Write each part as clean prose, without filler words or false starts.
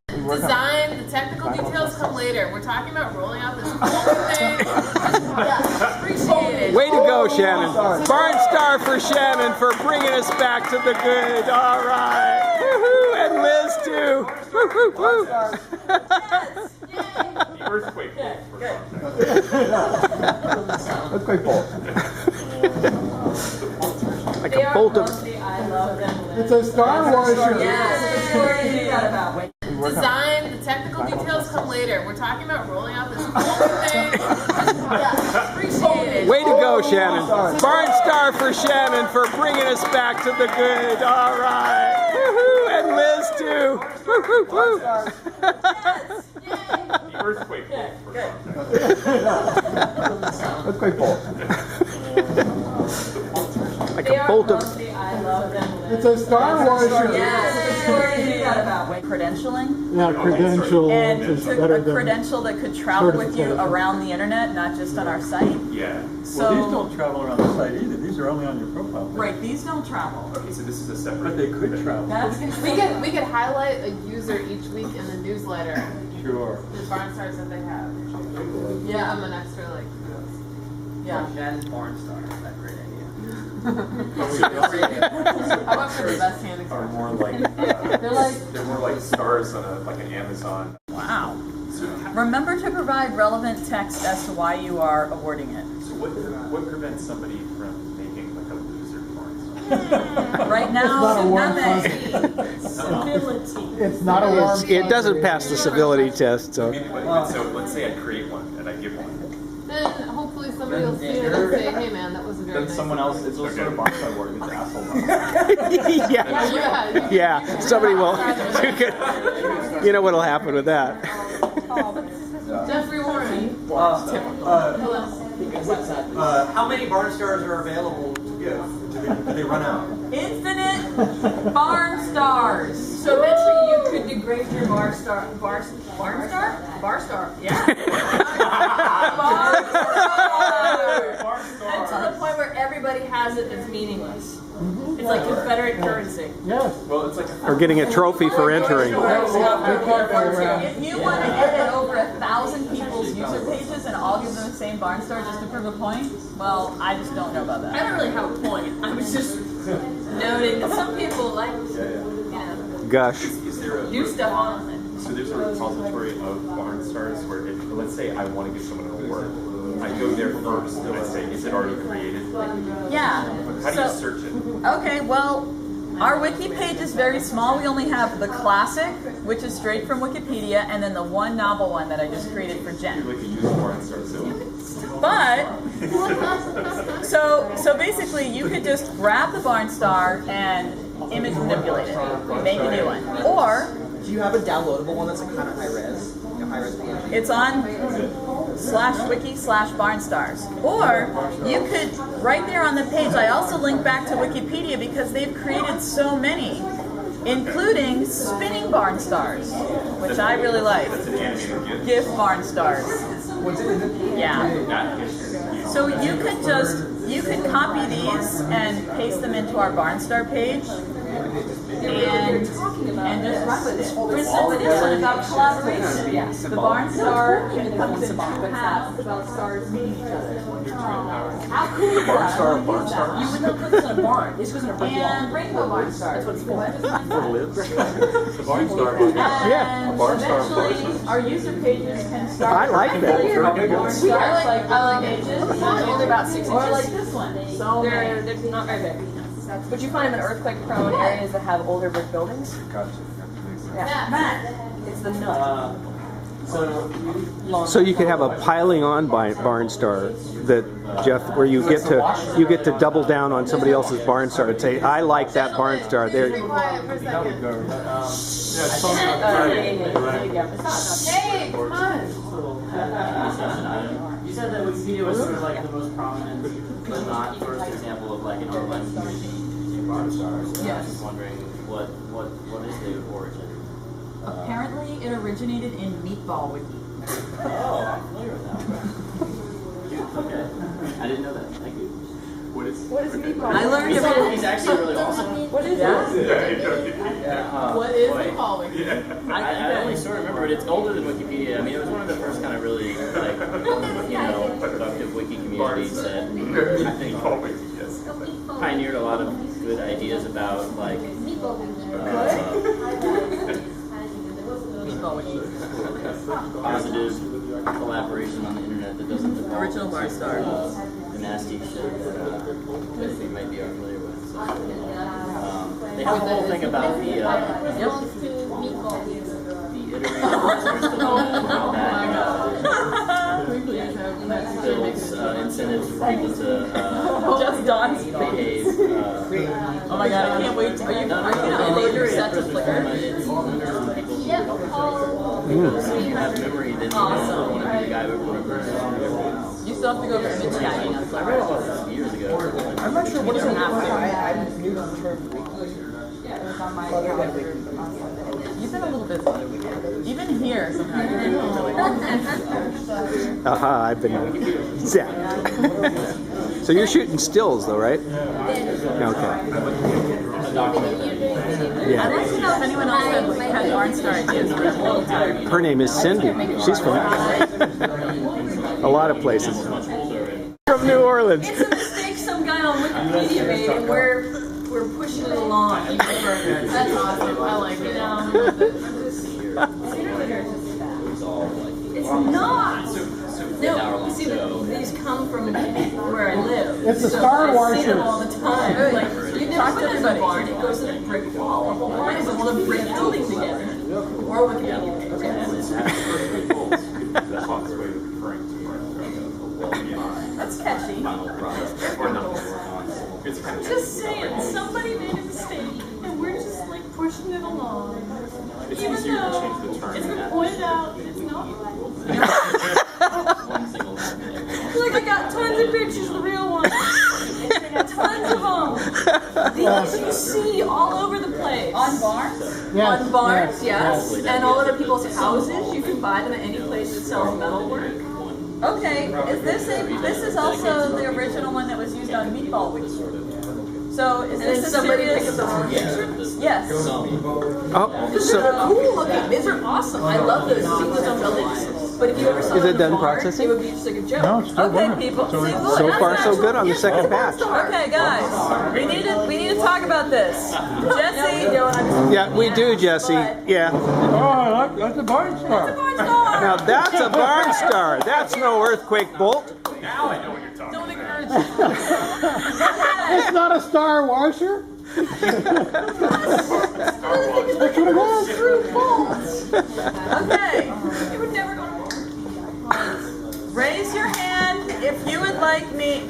Design, the technical details come later. We're talking about rolling out this whole thing. Yeah, appreciate it. Way to go, Shannon. Barn Star for Shannon for bringing us back to the good. All right. Woohoo! And Liz, too. Woo, woo, woo. Earthquake Earthquake bolt. Like a bolt of... I love them. It's a Star Wars shirt. Yes. Design, the technical details come later. We're talking about rolling out this whole thing. Yeah, appreciate it. Way to go, Shannon. Barn Star for Shannon for bringing us back to the good. All right. Woohoo! And Liz, too. Woo, woo, woo. Earthquake Earthquake bolt. Like a bolt of... I love them. It's a Star Wars shirt. Credentialing. Yeah, credential And is took better a than credential that could travel with you around the internet, not just on our site. Yeah. So, Well, these don't travel around the site either. These are only on your profile page. right, these don't travel. Okay, so this is a separate. But they could travel. We could highlight a user each week in the newsletter. Sure. The barnstars that they have. Yeah, I'm an extra like kudos. Yeah. That's Barnstar. That's a great idea. I went for the best hand Are example. more like they're more like stars on an Amazon. Wow. Remember to provide relevant text as to why you are awarding it. So what prevents somebody from making like a loser Barnstar? Right now, nothing. It's not a warm. It doesn't pass the civility test, so... So let's say I create one and I give one. Then hopefully somebody will see it and say, hey man, that wasn't very Then nice. someone else, it's also a Barnstar award, it's asshole. Yeah. Yeah, somebody will. You know what'll happen with that. Jeffrey Warren. How many Barnstars are available to give? Do they run out? Infinite Barnstars. So eventually you could degrade your Barstar? Yeah. Barstar. Until the point where everybody has it that's meaningless. It's like Confederate currency. Yes. Well, it's like Or getting a trophy for entering. If you want to edit over 1,000 people's user pages and all give them the same Barnstar just to prove a point, well, I just don't know about I that. don't really have a point. I was just noting that some people like, you know, Gush. is there a do stuff on it. So there's a repository of Barnstars where if, let's say I want to give someone an award, I go there first and I say, is it already created? Yeah. How do you search it? Okay, well, our wiki page is very small. We only have the classic, which is straight from Wikipedia, and then the one novel one that I just created for You're Jen. like a user Barnstar, so But, so basically you could just grab the Barnstar and image manipulate it, make a new one. Or, Do you have a downloadable one that's like kind of high res? Like a high res PNG? it's on /wiki/Barnstars. Or you could, right there on the page, I also link back to Wikipedia because they've created so many, including spinning Barnstars, which I really like. that's an animated GIF. GIF Barnstars. Yeah. So you could copy these and paste them into our Barnstar page. And just run with it. For instance, this one about collaboration. Yes, the Barnstar comes in two halves about stars meeting each other. How cool is that? Barnstar. You would not put this in a barn. This goes in a brick wall. And rainbow Barnstar. That's what it's for. The Barnstar. And Barnstar. eventually, our user pages can start. I like that. I like pages. Only about 6 inches. Or like this one. So They're not very big. Would you find them in earthquake-prone areas that have older brick buildings? Yeah. It's the nut. So you could have a piling on Barnstar that, Jeff, where you get to double down on somebody else's Barnstar and say, I like that Barnstar. Be There. quiet for a second. Hey, come on. You said that Wikipedia was sort of like the most prominent, but not first example of like an online community using Barnstars. Yes. I was just wondering what is the origin? apparently it originated in Meatball Wiki. Oh, I'm familiar with that. Okay, I didn't know that. Thank you. What is meatball? I learned He's about actually really awesome. What is Yeah. that? What is the following? I only sort of remember it. It's older than Wikipedia. I mean, it was one of the first kind of really, like, productive wiki communities that I think pioneered a lot of good ideas about, like, positive collaboration on the internet that doesn't involve Original Barnstar. the nasty shit that you might be familiar with. So, they have a whole thing about the iterative and how that builds incentives for people to Just Don's behave. Oh my god, I can't wait to. Are you gonna load your set to Flickr? Because if you have memory, then you don't want to be the guy who remembers. You still have to go over image tagging on I Flickr. read about this years ago. I'm not sure what You don't have to. I'm new to the term weekly. You've been a little busy. Even here, sometimes you've been really busy. Aha, I've been zapped. So you're shooting stills though, right? Okay. I'd Yeah. like to know if anyone else had Barnstar ideas. I'm a little tired. Her name is Cindy. She's from a lot of places. From New Orleans. It's a mistake some guy on Wikipedia made, and we're pushing it along. That's awesome. I like it. It's not. No, you see, these come from where I live. It's the So Star I Wars see them shirt. all the time. Like, you never put in a barn, it goes in a brick wall. Why is it all a brick building together? Or Wikipedia page. That's catchy. Just saying, somebody made a mistake, and we're just like pushing it along. Even though it's been pointed out, it's not. Like, I got tons of pictures of the real ones. Tons of them. These you see all over the place. On barns? Yes, On barns, yes, yes. And all over people's houses. You can buy them at any place that sells metalwork. Okay, this is also the original one that was used on Meatball Week. So is this somebody pick up the wrong picture? Yes. Oh, These so are cool looking. These are awesome. I love those sequins on buildings. But if you ever saw Is them it in done a barn, processing? it would be just like a joke. No, it's still Okay, working. people. So See, it's- look, so that's far so actual- good on the second batch. Okay, guys, we need to talk about this. Jesse, yeah, we do, Jesse. Yeah. Oh, that's a Barnstar. Now that's a Barnstar. That's no earthquake bolt. Don't encourage it. It's not a Star Washer. That's what it was. True false. Okay. You would never go to Raise your hand if you would like me.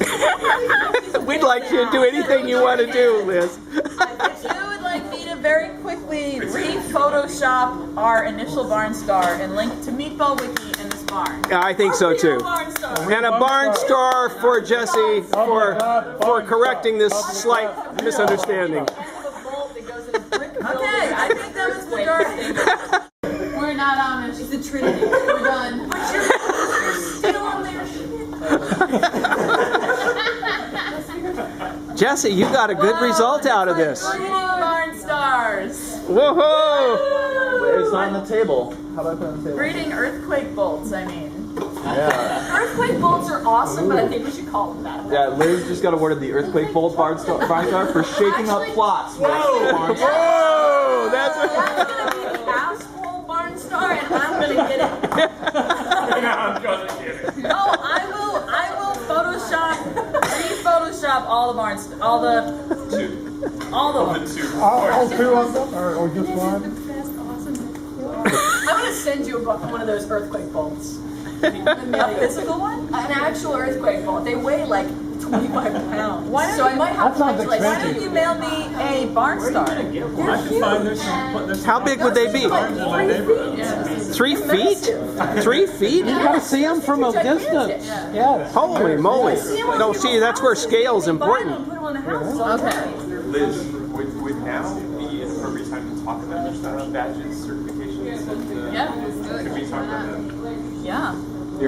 We'd like you to do anything you want to do, Liz. If you would like me to very quickly re-Photoshop our initial Barnstar and link to Meatball Wiki in this barn. Yeah, I think so too. Barnstar. And a Barnstar for Jesse for correcting this slight misunderstanding. Okay, I think that was majority. We're not Amish. It's a Trinity. We're done. But you're still on their shit. Jesse, you got a good result out of this. Breeding Barnstars. Woohoo! It's on the table. How about that on the table? Breeding earthquake bolts, I mean. Yeah. Earthquake bolts are awesome, but I think we should call them that. Yeah, Liz just got awarded the Earthquake Bolt Barnstar for shaking up plots. Whoa! That's That's gonna be the asshole Barnstar, and I'm gonna get it. Oh, I will re-Photoshop all the Barnstars, all of them. All two of them, or just one? I'm gonna send you one of those earthquake bolts. A physical one? An actual earthquake bolt. They weigh like 25 pounds. So I might have That sounds to like, why expensive. don't you mail me a Barnstar? I can find there's How big would they be? barns in my neighborhood. 3 feet? 3 feet? You gotta see them from a distance. Yes. Holy moly! No, see, that's where scale's important. Put them on the house. Okay. Liz, would now be an appropriate time to talk about badges, certifications, and Yeah, it's good. could we talk about that? Yeah.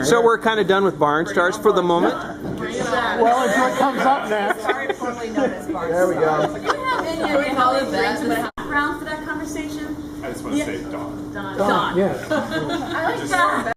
So we're kind of done with Barnstars for the moment. Bring it that. Well, it's what comes up next. Sorry, formerly known as Barnstars. There we go. Do you have any idea how they brings the background for that conversation? I just want to say Dawn. Dawn. Yes. I like that.